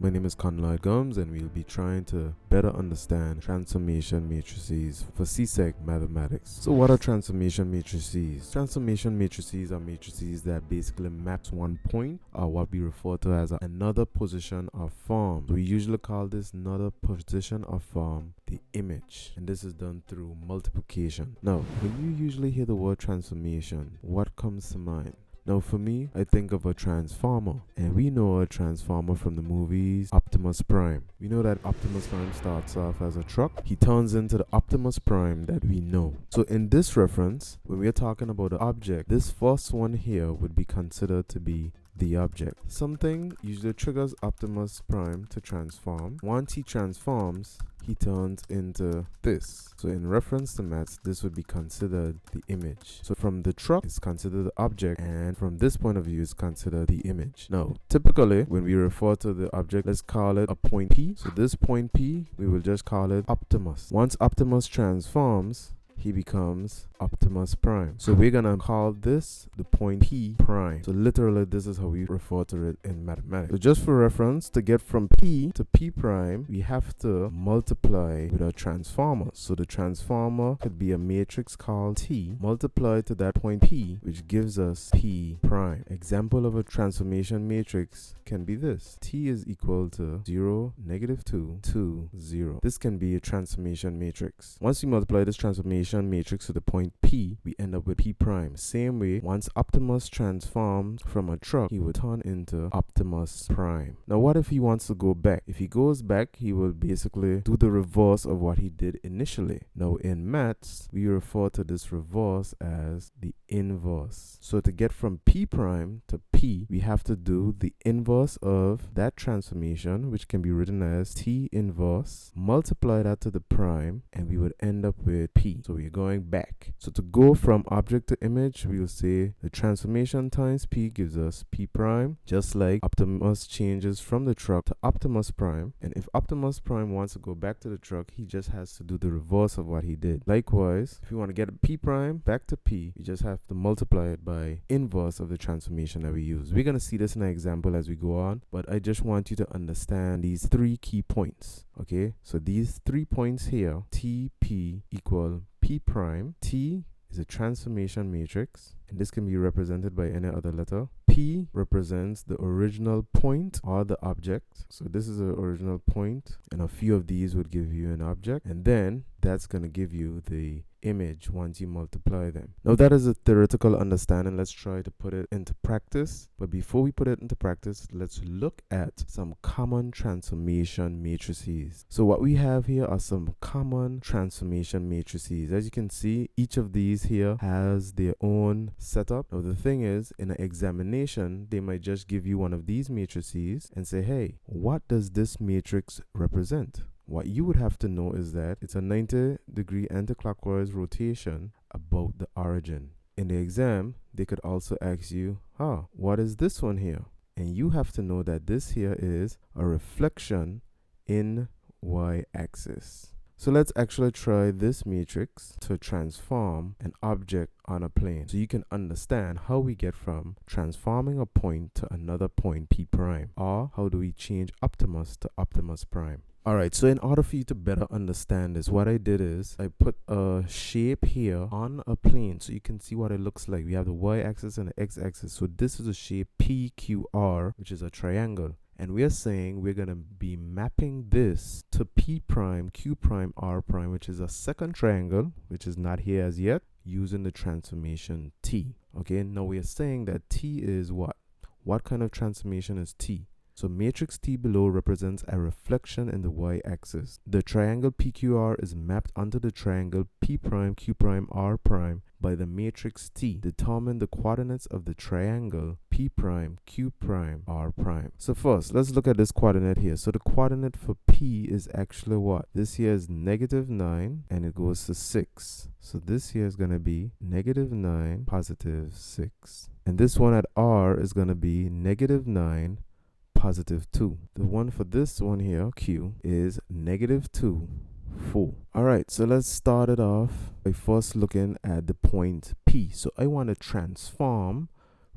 My name is Conloy Gums, and we'll be trying to better understand transformation matrices for CSEC Mathematics. So what are transformation matrices? Transformation matrices are matrices that basically maps one point, or what we refer to as another position of form. We usually call this another position of form the image, and this is done through multiplication. Now, when you usually hear the word transformation, what comes to mind? Now for me, I think of a transformer, and we know a transformer from the movies Optimus Prime. We know that Optimus Prime starts off as a truck. He turns into the Optimus Prime that we know. So in this reference, when we're talking about the object, this first one here would be considered to be the object. Something usually triggers Optimus Prime to transform. Once he transforms, he turns into this. So in reference to maths, this would be considered the image. So from the truck, it's considered the object, and from this point of view, it's considered the image. Now, typically, when we refer to the object, let's call it a point P. So this point P, we will just call it Optimus. Once Optimus transforms, he becomes Optimus Prime. So we're gonna call this the point P prime. So literally this is how we refer to it in mathematics. So just for reference, to get from P to P prime, we have to multiply with a transformer. So the transformer could be a matrix called T multiplied to that point P, which gives us P prime. Example of a transformation matrix can be this. T is equal to 0, -2, 2, 0. This can be a transformation matrix. Once we multiply this transformation matrix to the point P, we end up with P prime. Same way, once Optimus transforms from a truck, he will turn into Optimus Prime. Now what if he wants to go back? If he goes back, he will basically do the reverse of what he did initially. Now in maths, we refer to this reverse as the inverse. So to get from P prime to P, we have to do the inverse of that transformation, which can be written as T inverse, multiply that to the prime, and we would end up with P. So we're going back. So to go from object to image, we'll say the transformation times P gives us P prime, just like Optimus changes from the truck to Optimus Prime. And if Optimus Prime wants to go back to the truck, he just has to do the reverse of what he did. Likewise, if you want to get P prime back to P, you just have to multiply it by inverse of the transformation that we use. We're going to see this in an example as we go on, but I just want you to understand these three key points. Okay, so these 3 points here, T, P equal P prime. T is a transformation matrix, and this can be represented by any other letter. P represents the original point or the object. So this is the original point, and a few of these would give you an object, and then that's going to give you the image once you multiply them. Now that is a theoretical understanding. Let's try to put it into practice. But before we put it into practice, let's look at some common transformation matrices. So what we have here are some common transformation matrices. As you can see, each of these here has their own setup. Now the thing is, in an examination, they might just give you one of these matrices and say, hey, what does this matrix represent? What you would have to know is that it's a 90-degree anti-clockwise rotation about the origin. In the exam, they could also ask you, what is this one here? And you have to know that this here is a reflection in y-axis. So let's actually try this matrix to transform an object on a plane, so you can understand how we get from transforming a point to another point P prime, or how do we change Optimus to Optimus Prime. Alright, so in order for you to better understand this, what I did is I put a shape here on a plane so you can see what it looks like. We have the y-axis and the x-axis. So this is a shape PQR, which is a triangle. And we are saying we're going to be mapping this to P prime, Q prime, R prime, which is a second triangle, which is not here as yet, using the transformation T. Okay, now we are saying that T is what? What kind of transformation is T? So matrix T below represents a reflection in the y-axis. The triangle PQR is mapped onto the triangle P prime, Q prime, R prime by the matrix T. Determine the coordinates of the triangle P prime, Q prime, R prime. So first, let's look at this coordinate here. So the coordinate for P is actually what? This here is -9 and it goes to 6. So this here is going to be -9, +6. And this one at R is going to be -9, +2. The one for this one here, Q, is -2, 4. Alright, so let's start it off by first looking at the point P. So I want to transform,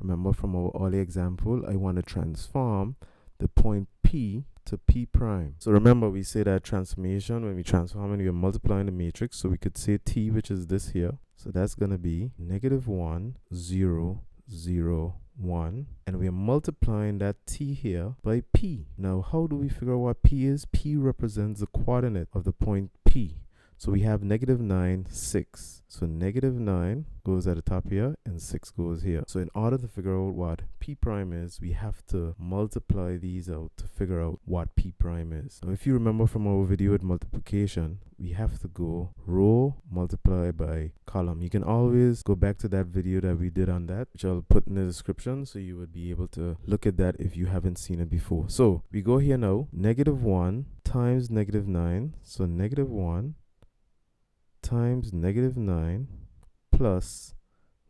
remember from our early example, I want to transform the point P to p prime. So remember, we say that transformation, when we transform and we are multiplying the matrix, so we could say t, which is this here. So that's going to be -1, 0, 0, 1, and we are multiplying that t here by p. Now, how do we figure out what p is? P represents the coordinate of the point p. So we have -9, 6. So -9 goes at the top here and 6 goes here. So in order to figure out what p prime is, we have to multiply these out to figure out what p prime is. Now, if you remember from our video with multiplication, we have to go row multiply by column. You can always go back to that video that we did on that, which I'll put in the description, so you would be able to look at that if you haven't seen it before. So we go here now, -1 times -9. So -1 times -9 plus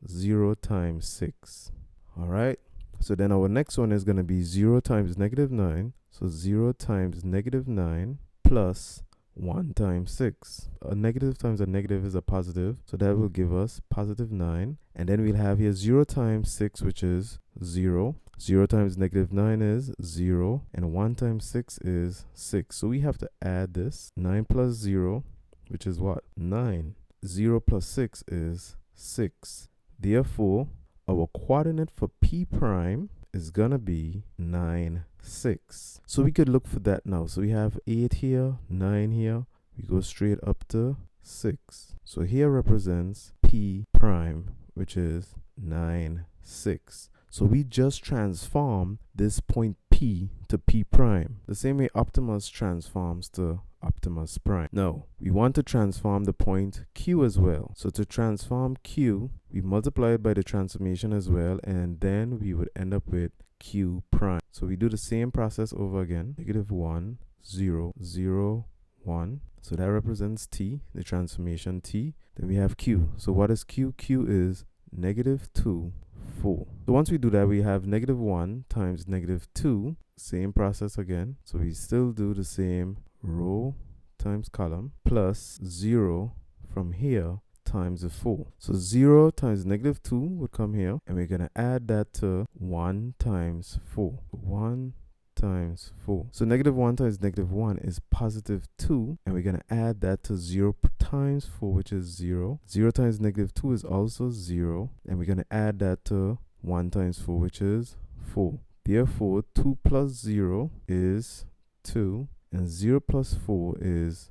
0 times 6. All right. So then our next one is going to be 0 times -9. So 0 times -9 plus 1 times 6. A negative times a negative is a positive. So that will give us +9. And then we'll have here 0 times 6, which is 0. 0 times -9 is 0. And 1 times 6 is 6. So we have to add this. 9 plus 0, which is what? 9. 0 plus 6 is 6. Therefore, our coordinate for p prime is gonna be 9, 6. So we could look for that now. So we have 8 here, 9 here. We go straight up to 6. So here represents p prime, which is 9, 6. So we just transform this point p to p prime, the same way Optimus transforms to Optimus Prime. Now, we want to transform the point q as well. So to transform q, we multiply it by the transformation as well, and then we would end up with q prime. So we do the same process over again. -1, 0, 0, 1. So that represents t, the transformation t. Then we have q. So what is q? Q is -2, 4. So once we do that, we have -1 times -2. Same process again. So we still do the same row times column plus 0 from here times the 4. So 0 times -2 would come here, and we're going to add that to 1 times 4. 1 times 4. So -1 times -1 is +2, and we're going to add that to 0 times 4, which is 0. 0 times -2 is also 0, and we're going to add that to 1 times 4, which is 4. Therefore, 2 plus 0 is 2, and 0 plus 4 is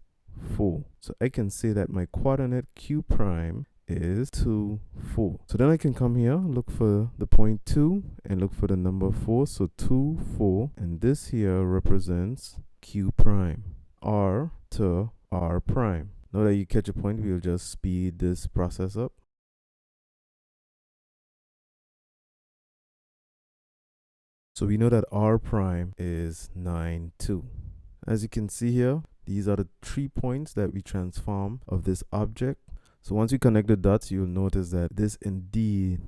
4. So I can say that my coordinate q prime is 2, 4. So then I can come here, look for the point 2, and look for the number 4. So 2, 4, and this here represents q prime, r to r prime. Now that you catch a point, we'll just speed this process up. So we know that r prime is 9, 2. As you can see here, these are the 3 points that we transform of this object. So once we connect the dots, you'll notice that this indeed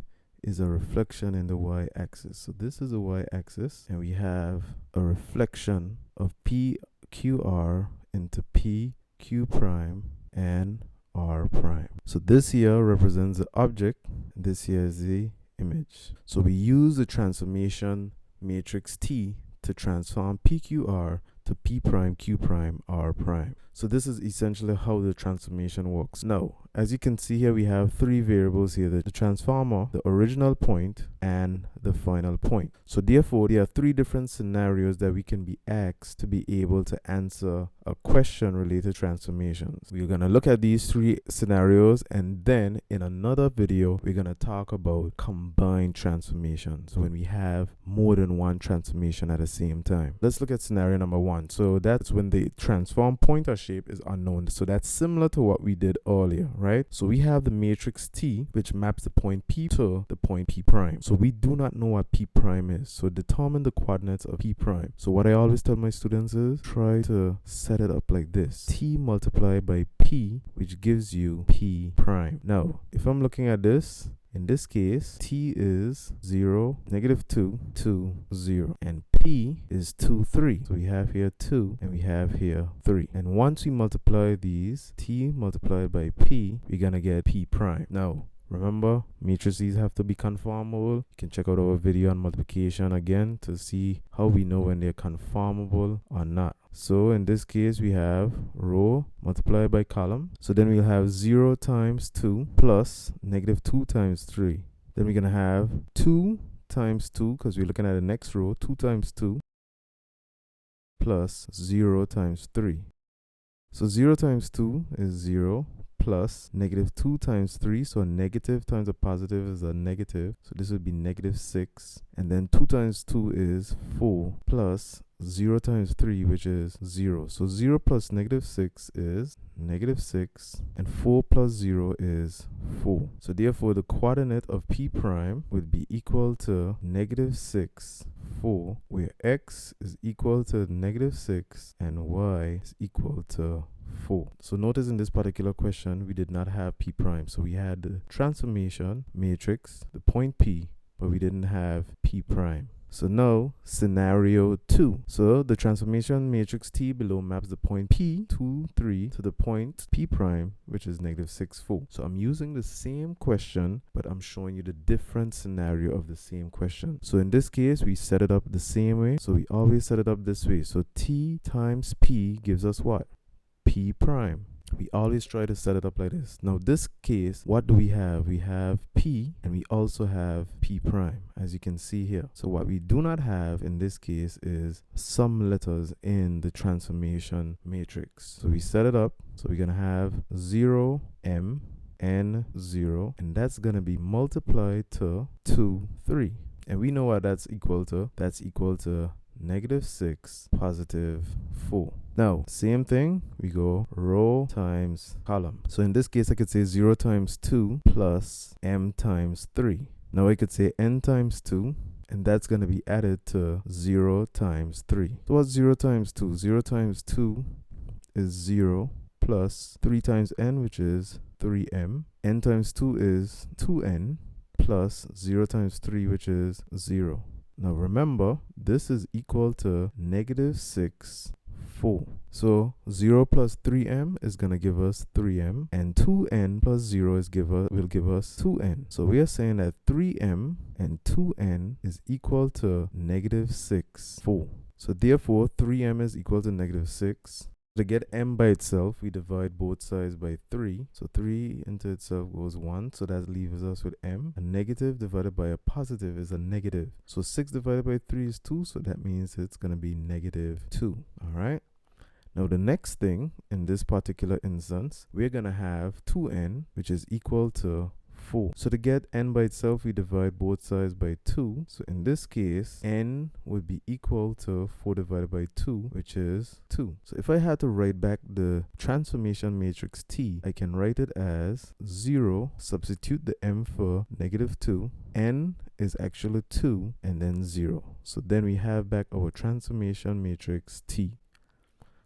is a reflection in the y-axis. So this is a y-axis, and we have a reflection of PQR into PQ prime and R prime. So this here represents the object, this here is the image. So we use the transformation matrix T to transform PQR to P prime, Q prime, R prime. So this is essentially how the transformation works. Now, as you can see here, we have 3 variables here, the transformer, the original point, and the final point. So therefore, there are 3 different scenarios that we can be asked to be able to answer a question related to transformations. We're going to look at these 3 scenarios, and then in another video, we're going to talk about combined transformations, when we have more than one transformation at the same time. Let's look at scenario number 1. So that's when the transform point or shape is unknown. So that's similar to what we did earlier, right? So we have the matrix T, which maps the point P to the point P prime. So we do not know what P prime is. So determine the coordinates of P prime. So what I always tell my students is try to set it up like this. T multiplied by P, which gives you P prime. Now, if I'm looking at this, in this case, T is 0, -2, 2, 0. And P is 2, 3. So we have here 2 and we have here 3. And once we multiply these, T multiplied by P, we're going to get P prime. Now, Remember, matrices have to be conformable. You can check out our video on multiplication again to see how we know when they're conformable or not. So in this case, we have row multiplied by column. So then we'll have 0 times 2 plus negative 2 times 3. Then we're going to have 2 times 2, because we're looking at the next row, 2 times 2 plus 0 times 3. So 0 times 2 is 0 plus negative 2 times 3. So a negative times a positive is a negative. So this would be negative 6. And then 2 times 2 is 4 plus 0 times 3, which is 0. So 0 plus negative 6 is negative 6. And 4 plus 0 is 4. So therefore, the coordinate of P prime would be equal to negative 6, 4, where x is equal to negative 6 and y is equal to 4. So notice in this particular question, we did not have P prime. So we had the transformation matrix, the point P, but we didn't have P prime. So now, scenario 2. So the transformation matrix T below maps the point P, 2, 3 to the point P prime, which is negative 6, 4. So I'm using the same question, but I'm showing you the different scenario of the same question. So in this case, we set it up the same way. So we always set it up this way. So T times P gives us what? P prime. We always try to set it up like this. Now this case, what do we have? We have P and we also have P prime, as you can see here. So what we do not have in this case is some letters in the transformation matrix. So we set it up. So we're going to have 0, M, N, 0, and that's going to be multiplied to 2, 3. And we know what that's equal to. That's equal to negative 6, positive 4. Now, same thing, we go row times column. So in this case, I could say 0 times 2 plus m times 3. Now I could say n times 2, and that's going to be added to 0 times 3. So what's 0 times 2? 0 times 2 is 0 plus 3 times n, which is 3m. N times 2 is 2n plus 0 times 3, which is 0. Now remember, this is equal to negative 6, 4. So 0 plus 3m is going to give us 3m, and 2n plus 0 will give us 2n. So we are saying that 3m and 2n is equal to negative 6, 4. So therefore, 3m is equal to negative 6. To get m by itself, we divide both sides by 3. So 3 into itself goes 1. So that leaves us with m. A negative divided by a positive is a negative. So 6 divided by 3 is 2. So that means it's going to be negative 2. All right. Now the next thing in this particular instance, we're going to have 2n, which is equal to 4. So to get n by itself, we divide both sides by 2. So in this case, n would be equal to 4 divided by 2, which is 2. So if I had to write back the transformation matrix T, I can write it as 0, substitute the m for negative 2, n is actually 2, and then 0. So then we have back our transformation matrix T.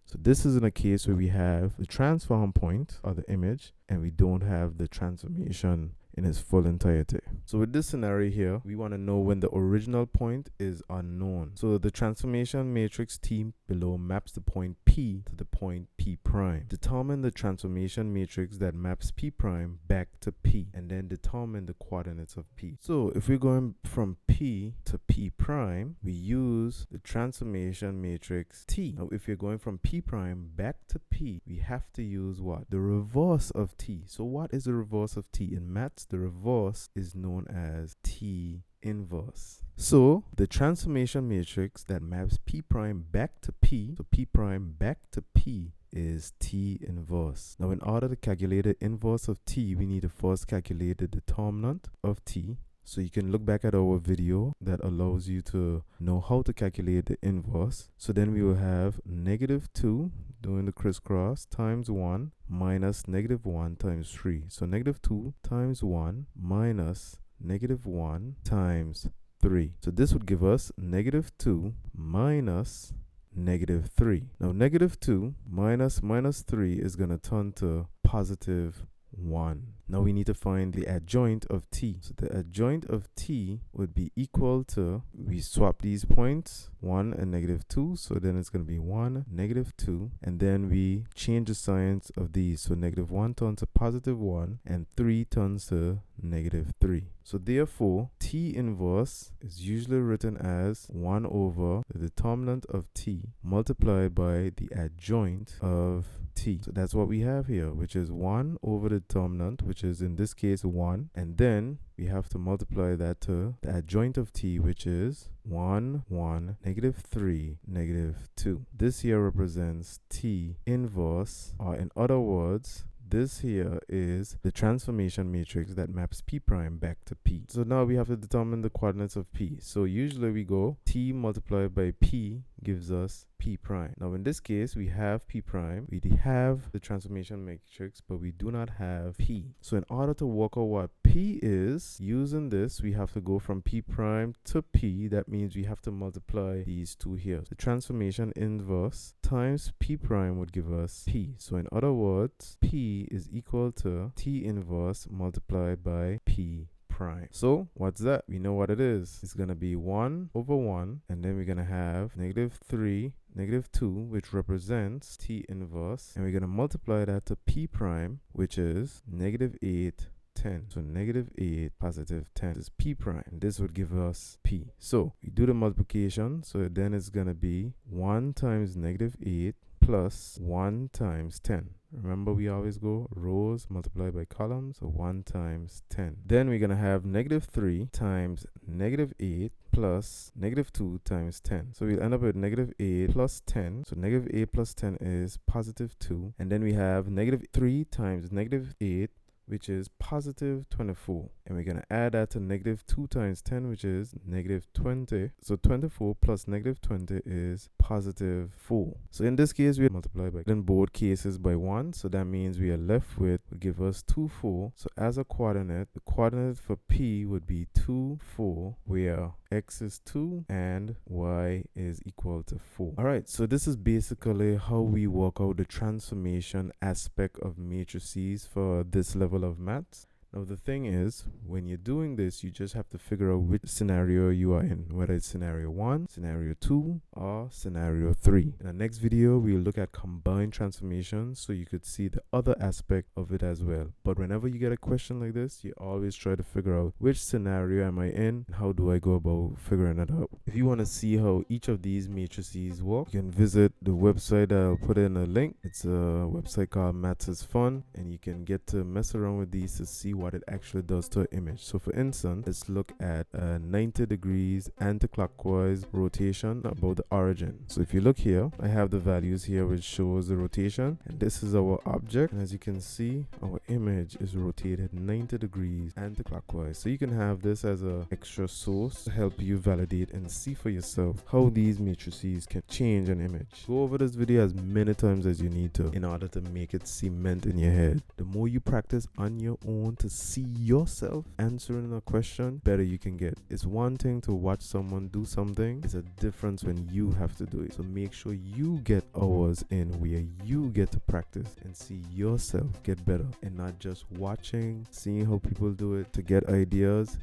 So this is in a case where we have the transform point or the image, and we don't have the transformation in its full entirety. So with this scenario here, we want to know when the original point is unknown. So the transformation matrix T below maps the point P to the point P prime. Determine the transformation matrix that maps P prime back to P, and then determine the coordinates of P. So if we're going from P to P prime, we use the transformation matrix T. Now if you're going from P prime back to P, we have to use what? The reverse of T. So what is the reverse of T? In maths, the reverse is known as T inverse. So the transformation matrix that maps P prime back to P, so P prime back to P, is T inverse. Now in order to calculate the inverse of T, we need to first calculate the determinant of T. So you can look back at our video that allows you to know how to calculate the inverse. So then we will have negative 2 doing the crisscross times 1 minus negative 1 times 3. So negative 2 times 1 minus negative 1 times 3. So this would give us negative 2 minus negative 3. Now negative 2 minus 3 is going to turn to positive 1. Now we need to find the adjoint of t. So the adjoint of t would be equal to, we swap these points, 1 and -2, so then it's going to be 1, -2, and then we change the signs of these. So -1 turns to +1 and 3 turns to -3. So therefore, t inverse is usually written as 1 over the determinant of t multiplied by the adjoint of t. So that's what we have here, which is 1 over the determinant, which is in this case 1, and then we have to multiply that to the adjoint of t, which is 1, 1, -3, -2. This here represents t inverse, or in other words, this here is the transformation matrix that maps p prime back to p. So now we have to determine the coordinates of p. So usually we go t multiplied by p gives us p prime. Now in this case we have p prime, we have the transformation matrix, but we do not have p. So in order to work out what p is, using this we have to go from p prime to p. That means we have to multiply these two here. The transformation inverse times p prime would give us p. So in other words, p is equal to t inverse multiplied by p prime. So what's that? We know what it is. It's going to be 1 over 1, and then we're going to have -3, -2, which represents t inverse, and we're going to multiply that to p prime, which is -8, 10. So -8, +10 is p prime, and this would give us p. So we do the multiplication, so then it's going to be 1 times -8 plus 1 times 10. Remember, we always go rows multiplied by columns, so 1 times 10. Then we're going to have -3 times -8 plus -2 times 10. So we'll end up with -8 plus 10. So -8 plus 10 is +2. And then we have -3 times -8, which is +24. And we're going to add that to -2 times 10, which is -20. So 24 plus -20 is +4. So in this case, we multiply by in both cases by 1. So that means we are left with, will give us 2, 4. So as a coordinate, the coordinate for p would be 2, 4, where x is 2 and y is equal to 4. Alright, so this is basically how we work out the transformation aspect of matrices for this level of maths. Now the thing is, when you're doing this, you just have to figure out which scenario you are in, whether it's scenario 1, scenario 2, or scenario 3. In the next video, we'll look at combined transformations so you could see the other aspect of it as well. But whenever you get a question like this, you always try to figure out which scenario am I in and how do I go about figuring it out. If you want to see how each of these matrices work, you can visit the website that I'll put in a link. It's a website called Matrices Fun, and you can get to mess around with these to see what it actually does to an image. So for instance, let's look at a 90 degrees anti-clockwise rotation about the origin. So if you look here, I have the values here which shows the rotation, and this is our object, and as you can see, our image is rotated 90 degrees anti-clockwise. So you can have this as an extra source to help you validate and see for yourself how these matrices can change an image. Go over this video as many times as you need to in order to make it cement in your head. The more you practice on your own to see yourself answering a question, better you can get. It's one thing to watch someone do something, it's a difference when you have to do it. So make sure you get hours in where you get to practice and see yourself get better, and not just watching, seeing how people do it to get ideas.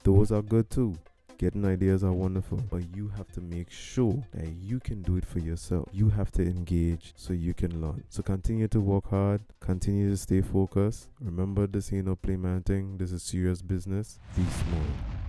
Those are good too. Getting ideas are wonderful, but you have to make sure that you can do it for yourself. You have to engage so you can learn. So continue to work hard, continue to stay focused. Remember, this ain't no play man thing. This is serious business. Be smart.